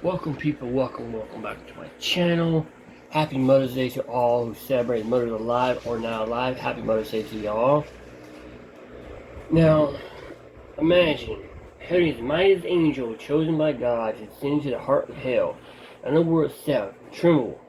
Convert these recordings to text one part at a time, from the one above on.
Welcome people, welcome back to my channel. Happy Mother's Day to all who celebrate mothers alive or not alive. Happy Mother's Day to y'all. Now, imagine Harry's mightiest angel chosen by God to send to the heart of hell, and the world itself tremble.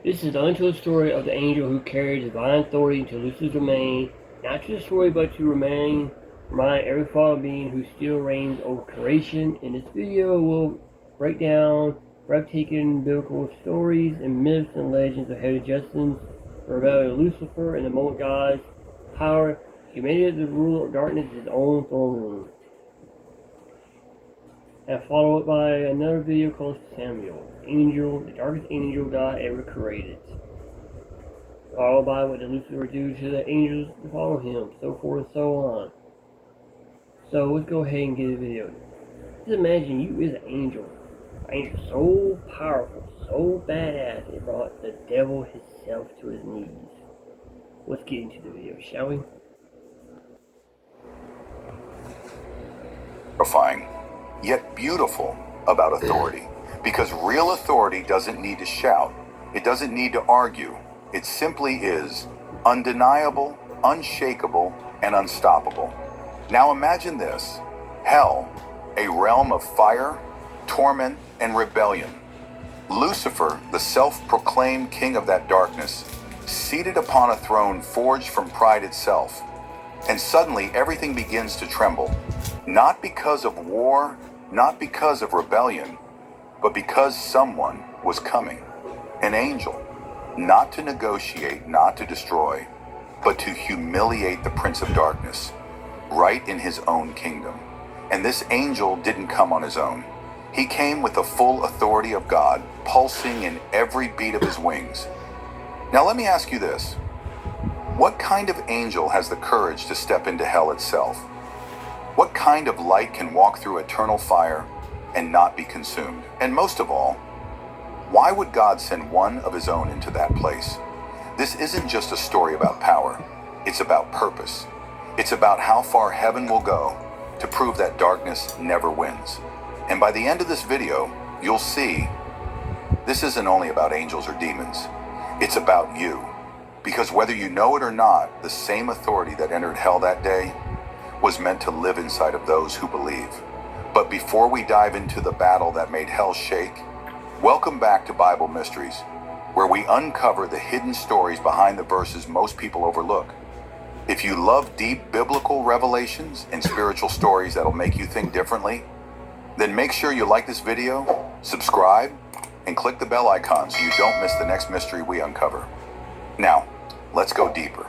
This is the untold story of the angel who carried divine authority into Lucifer's domain, not to destroy but to remind every fallen being who still reigns over creation. In this video, we'll break down breathtaking biblical stories and myths and legends of Harry Justin's rebellion of Lucifer and the moment God's power humiliated the ruler of darkness in his own throne room. And follow it by another video called Samuel, Angel, the darkest angel God ever created. Followed by what did Lucifer do to the angels to follow him, so forth and so on. So let's go ahead and get the video. Just imagine you is an angel so powerful, so badass, it brought the devil himself to his knees. Let's get into the video, shall we? Terrifying, yet beautiful about authority. Because real authority doesn't need to shout, it doesn't need to argue. It simply is undeniable, unshakable, and unstoppable. Now imagine this: hell, a realm of fire, torment, and rebellion. Lucifer, the self-proclaimed king of that darkness, seated upon a throne forged from pride itself. And suddenly everything begins to tremble, not because of war, not because of rebellion, but because someone was coming, an angel, not to negotiate, not to destroy, but to humiliate the Prince of Darkness, right in his own kingdom. And this angel didn't come on his own. He came with the full authority of God, pulsing in every beat of his wings. Now let me ask you this. What kind of angel has the courage to step into hell itself? What kind of light can walk through eternal fire and not be consumed? And most of all, why would God send one of his own into that place? This isn't just a story about power. It's about purpose. It's about how far heaven will go to prove that darkness never wins. And by the end of this video, you'll see this isn't only about angels or demons. It's about you. Because whether you know it or not, the same authority that entered hell that day was meant to live inside of those who believe. But before we dive into the battle that made hell shake, welcome back to Bible Mysteries, where we uncover the hidden stories behind the verses most people overlook. If you love deep biblical revelations and spiritual stories that'll make you think differently, then make sure you like this video, subscribe, and click the bell icon so you don't miss the next mystery we uncover. Now, let's go deeper.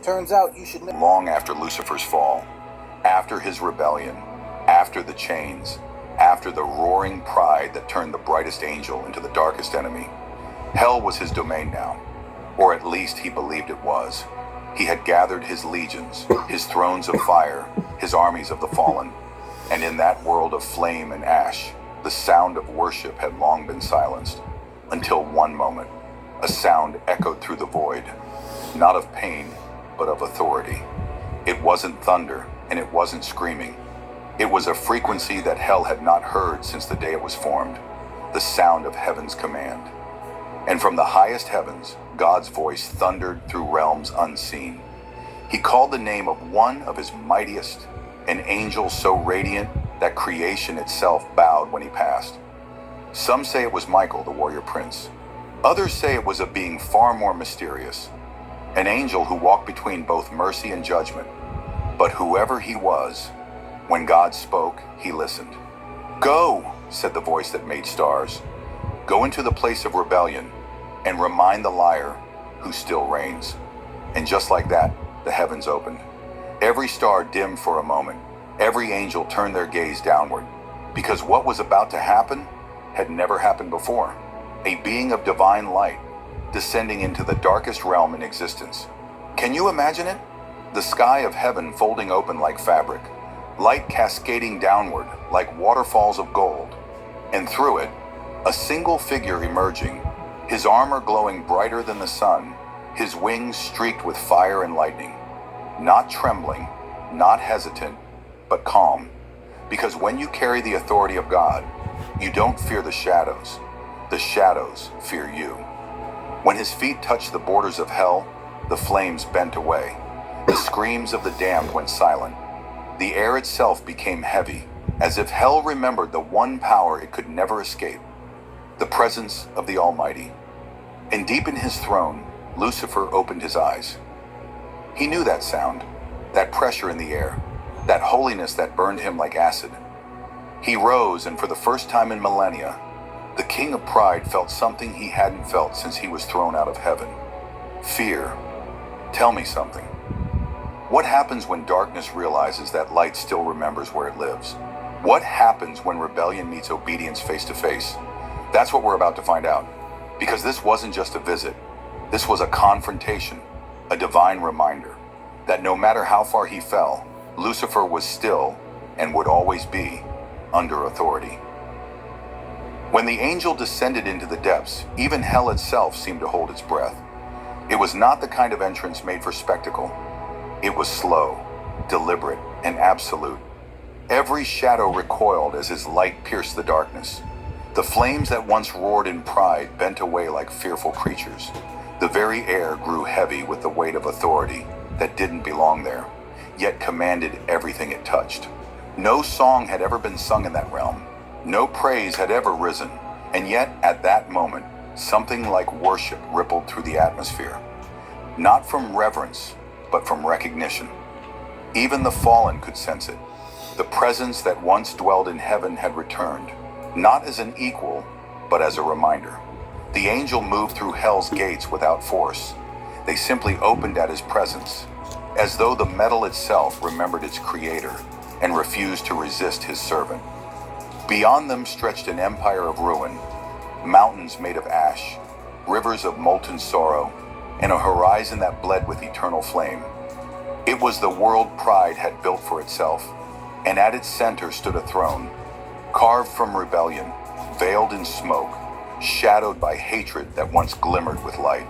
Turns out you should live long after Lucifer's fall, after his rebellion, after the chains, after the roaring pride that turned the brightest angel into the darkest enemy. Hell was his domain now, or at least he believed it was. He had gathered his legions, his thrones of fire, his armies of the fallen. And in that world of flame and ash, the sound of worship had long been silenced. Until one moment, a sound echoed through the void, not of pain, but of authority. It wasn't thunder, and it wasn't screaming. It was a frequency that hell had not heard since the day it was formed, the sound of heaven's command. And from the highest heavens, God's voice thundered through realms unseen. He called the name of one of his mightiest, an angel so radiant that creation itself bowed when he passed. Some say it was Michael, the warrior prince. Others say it was a being far more mysterious, an angel who walked between both mercy and judgment. But whoever he was, when God spoke, he listened. "Go," said the voice that made stars. "Go into the place of rebellion and remind the liar who still reigns." And just like that, the heavens opened. Every star dimmed for a moment. Every angel turned their gaze downward, because what was about to happen had never happened before. A being of divine light descending into the darkest realm in existence. Can you imagine it? The sky of heaven folding open like fabric, light cascading downward like waterfalls of gold, and through it, a single figure emerging, his armor glowing brighter than the sun, his wings streaked with fire and lightning. Not trembling, not hesitant, but calm. Because when you carry the authority of God, you don't fear the shadows fear you. When his feet touched the borders of hell, the flames bent away. The screams of the damned went silent. The air itself became heavy, as if hell remembered the one power it could never escape, the presence of the Almighty. And deep in his throne, Lucifer opened his eyes. He knew that sound, that pressure in the air, that holiness that burned him like acid. He rose, and for the first time in millennia, the king of pride felt something he hadn't felt since he was thrown out of heaven. Fear. Tell me something. What happens when darkness realizes that light still remembers where it lives? What happens when rebellion meets obedience face to face? That's what we're about to find out. Because this wasn't just a visit. This was a confrontation, a divine reminder that no matter how far he fell, Lucifer was still, and would always be, under authority. When the angel descended into the depths, even hell itself seemed to hold its breath. It was not the kind of entrance made for spectacle. It was slow, deliberate, and absolute. Every shadow recoiled as his light pierced the darkness. The flames that once roared in pride bent away like fearful creatures. The very air grew heavy with the weight of authority that didn't belong there, yet commanded everything it touched. No song had ever been sung in that realm. No praise had ever risen, and yet at that moment, something like worship rippled through the atmosphere. Not from reverence, but from recognition. Even the fallen could sense it. The presence that once dwelled in heaven had returned, not as an equal, but as a reminder. The angel moved through hell's gates without force. They simply opened at his presence, as though the metal itself remembered its creator and refused to resist his servant. Beyond them stretched an empire of ruin, mountains made of ash, rivers of molten sorrow, and a horizon that bled with eternal flame. It was the world pride had built for itself, and at its center stood a throne, carved from rebellion, veiled in smoke, shadowed by hatred that once glimmered with light.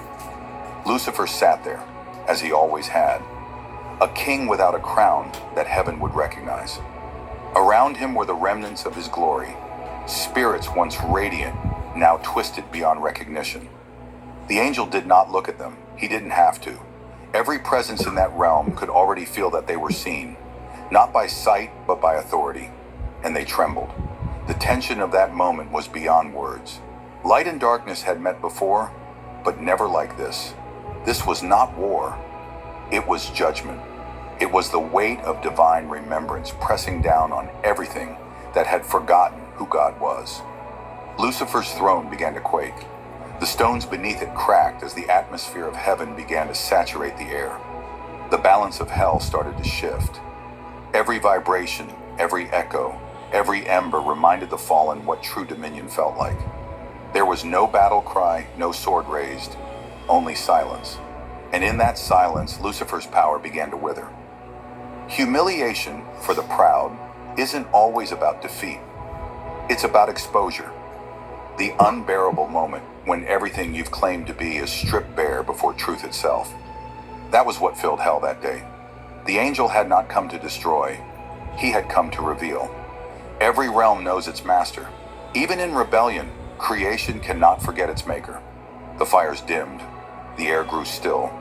Lucifer sat there, as he always had, a king without a crown that heaven would recognize. Around him were the remnants of his glory, spirits once radiant, now twisted beyond recognition. The angel did not look at them. He didn't have to. Every presence in that realm could already feel that they were seen, not by sight, but by authority, and they trembled. The tension of that moment was beyond words. Light and darkness had met before, but never like this. This was not war. It was judgment. It was the weight of divine remembrance pressing down on everything that had forgotten who God was. Lucifer's throne began to quake. The stones beneath it cracked as the atmosphere of heaven began to saturate the air. The balance of hell started to shift. Every vibration, every echo, every ember reminded the fallen what true dominion felt like. There was no battle cry, no sword raised, only silence. And in that silence, Lucifer's power began to wither. Humiliation for the proud isn't always about defeat. It's about exposure. The unbearable moment when everything you've claimed to be is stripped bare before truth itself. That was what filled hell that day. The angel had not come to destroy. He had come to reveal. Every realm knows its master. Even in rebellion, creation cannot forget its maker. The fires dimmed. The air grew still.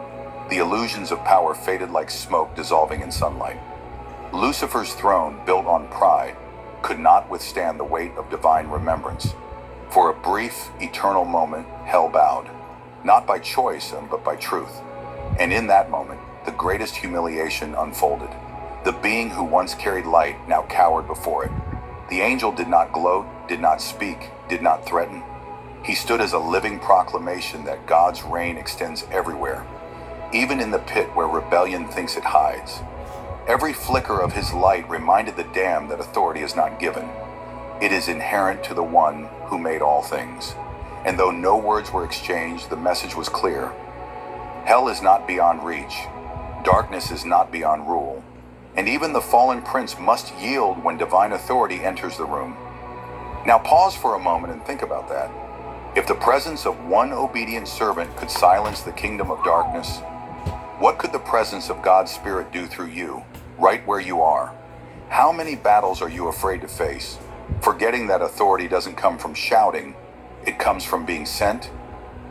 The illusions of power faded like smoke dissolving in sunlight. Lucifer's throne, built on pride, could not withstand the weight of divine remembrance. For a brief, eternal moment, hell bowed, not by choice, but by truth. And in that moment, the greatest humiliation unfolded. The being who once carried light now cowered before it. The angel did not gloat, did not speak, did not threaten. He stood as a living proclamation that God's reign extends everywhere, even in the pit where rebellion thinks it hides. Every flicker of his light reminded the damned that authority is not given. It is inherent to the one who made all things. And though no words were exchanged, the message was clear. Hell is not beyond reach. Darkness is not beyond rule. And even the fallen prince must yield when divine authority enters the room. Now pause for a moment and think about that. If the presence of one obedient servant could silence the kingdom of darkness, what could the presence of God's Spirit do through you, right where you are? How many battles are you afraid to face, forgetting that authority doesn't come from shouting, it comes from being sent?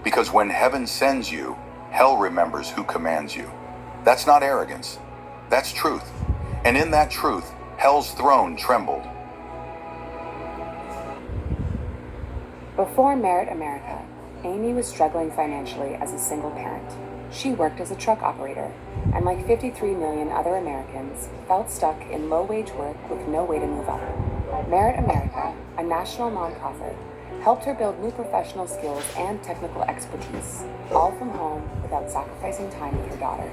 Because when heaven sends you, hell remembers who commands you. That's not arrogance, that's truth. And in that truth, hell's throne trembled. Before Merit America, Amy was struggling financially as a single parent. She worked as a truck operator, and like 53 million other Americans, felt stuck in low-wage work with no way to move up. Merit America, a national nonprofit, helped her build new professional skills and technical expertise, all from home without sacrificing time with her daughter.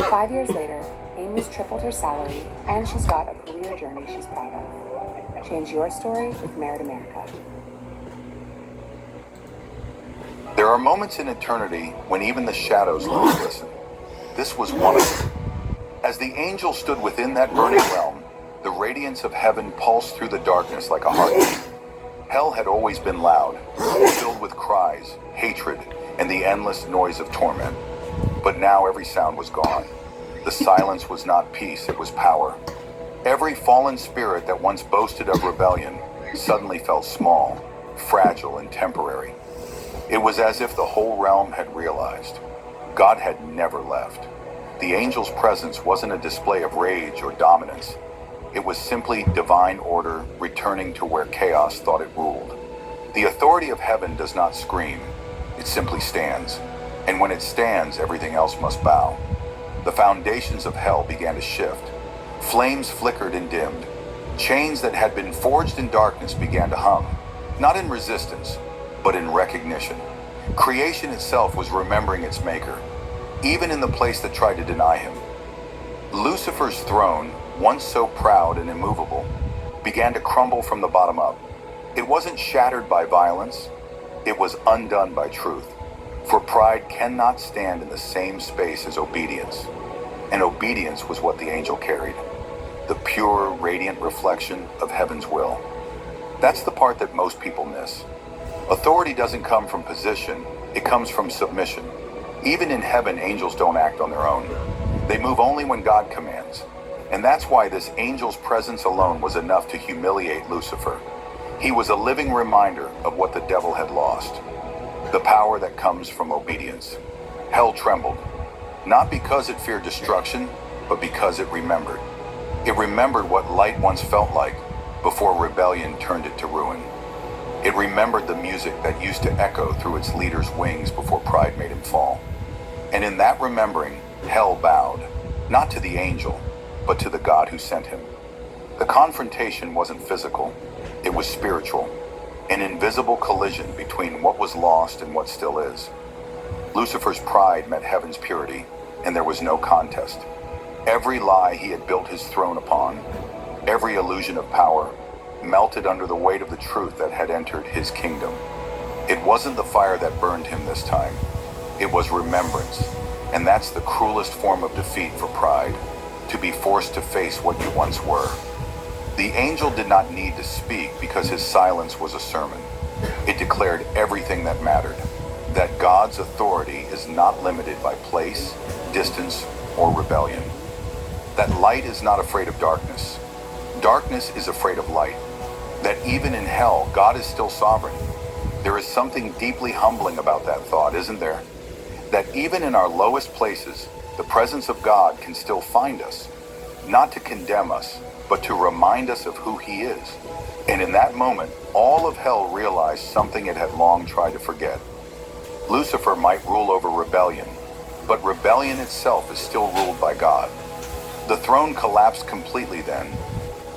5 years later, Amy's tripled her salary, and she's got a career journey she's proud of. Change your story with Merit America. There are moments in eternity when even the shadows learn to listen. This was one of them. As the angel stood within that burning realm, the radiance of heaven pulsed through the darkness like a heartbeat. Hell had always been loud, filled with cries, hatred, and the endless noise of torment. But now every sound was gone. The silence was not peace, it was power. Every fallen spirit that once boasted of rebellion suddenly felt small, fragile, and temporary. It was as if the whole realm had realized God had never left. The angel's presence wasn't a display of rage or dominance. It was simply divine order returning to where chaos thought it ruled. The authority of heaven does not scream, it simply stands. And when it stands, everything else must bow. The foundations of hell began to shift. Flames flickered and dimmed. Chains that had been forged in darkness began to hum, not in resistance, but in recognition. Creation itself was remembering its maker, even in the place that tried to deny him. Lucifer's throne, once so proud and immovable, began to crumble from the bottom up. It wasn't shattered by violence, it was undone by truth. For pride cannot stand in the same space as obedience. And obedience was what the angel carried, the pure, radiant reflection of heaven's will. That's the part that most people miss. Authority doesn't come from position, it comes from submission. Even in heaven, angels don't act on their own. They move only when God commands. And that's why this angel's presence alone was enough to humiliate Lucifer. He was a living reminder of what the devil had lost. The power that comes from obedience. Hell trembled, not because it feared destruction, but because it remembered. It remembered what light once felt like before rebellion turned it to ruin. It remembered the music that used to echo through its leader's wings before pride made him fall. And in that remembering, hell bowed, not to the angel, but to the God who sent him. The confrontation wasn't physical, it was spiritual, an invisible collision between what was lost and what still is. Lucifer's pride met heaven's purity, and there was no contest. Every lie he had built his throne upon, every illusion of power, melted under the weight of the truth that had entered his kingdom. It wasn't the fire that burned him this time, it was remembrance. And that's the cruelest form of defeat for pride, to be forced to face what you once were. The angel did not need to speak because his silence was a sermon. It declared everything that mattered, that God's authority is not limited by place, distance, or rebellion. That light is not afraid of darkness. Darkness is afraid of light. That even in hell, God is still sovereign. There is something deeply humbling about that thought, isn't there? That even in our lowest places, the presence of God can still find us, not to condemn us, but to remind us of who he is. And in that moment, all of hell realized something it had long tried to forget. Lucifer might rule over rebellion, but rebellion itself is still ruled by God. The throne collapsed completely then.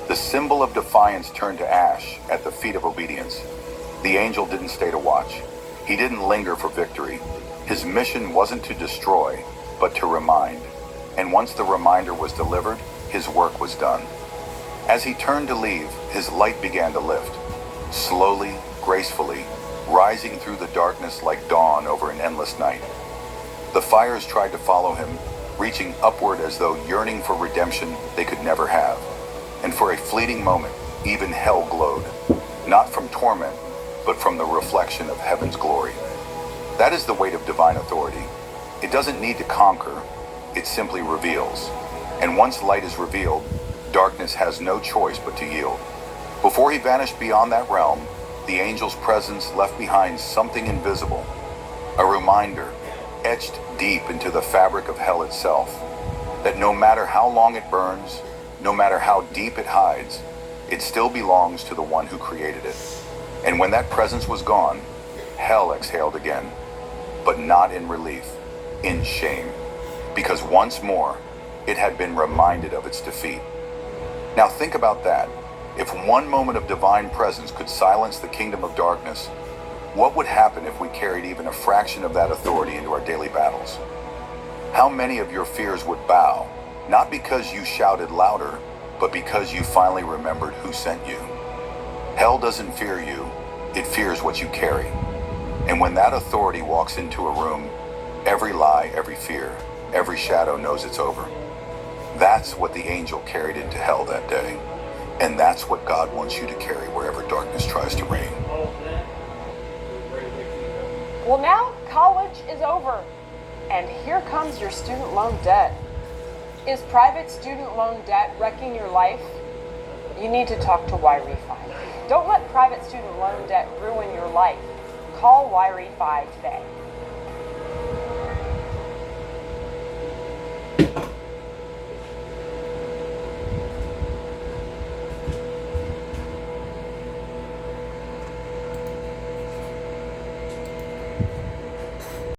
The symbol of defiance turned to ash at the feet of obedience. The angel didn't stay to watch. He didn't linger for victory. His mission wasn't to destroy, but to remind. And once the reminder was delivered, his work was done. As he turned to leave, his light began to lift, slowly, gracefully, rising through the darkness like dawn over an endless night. The fires tried to follow him, reaching upward as though yearning for redemption they could never have. And for a fleeting moment, even hell glowed, not from torment, but from the reflection of heaven's glory. That is the weight of divine authority. It doesn't need to conquer, it simply reveals. And once light is revealed, Darkness has no choice but to yield. Before he vanished beyond that realm, the angel's presence left behind something invisible, a reminder, etched deep into the fabric of hell itself, that no matter how long it burns, no matter how deep it hides, it still belongs to the one who created it. And when that presence was gone, hell exhaled again, but not in relief, in shame, because once more, it had been reminded of its defeat. Now think about that. If one moment of divine presence could silence the kingdom of darkness, what would happen if we carried even a fraction of that authority into our daily battles? How many of your fears would bow, not because you shouted louder, but because you finally remembered who sent you? Hell doesn't fear you, it fears what you carry. And when that authority walks into a room, every lie, every fear, every shadow knows it's over. That's what the angel carried into hell that day. And that's what God wants you to carry wherever darkness tries to reign. Well, now college is over, and here comes your student loan debt. Is private student loan debt wrecking your life? You need to talk to Y-Refi. Don't let private student loan debt ruin your life. Call Y-Refi today.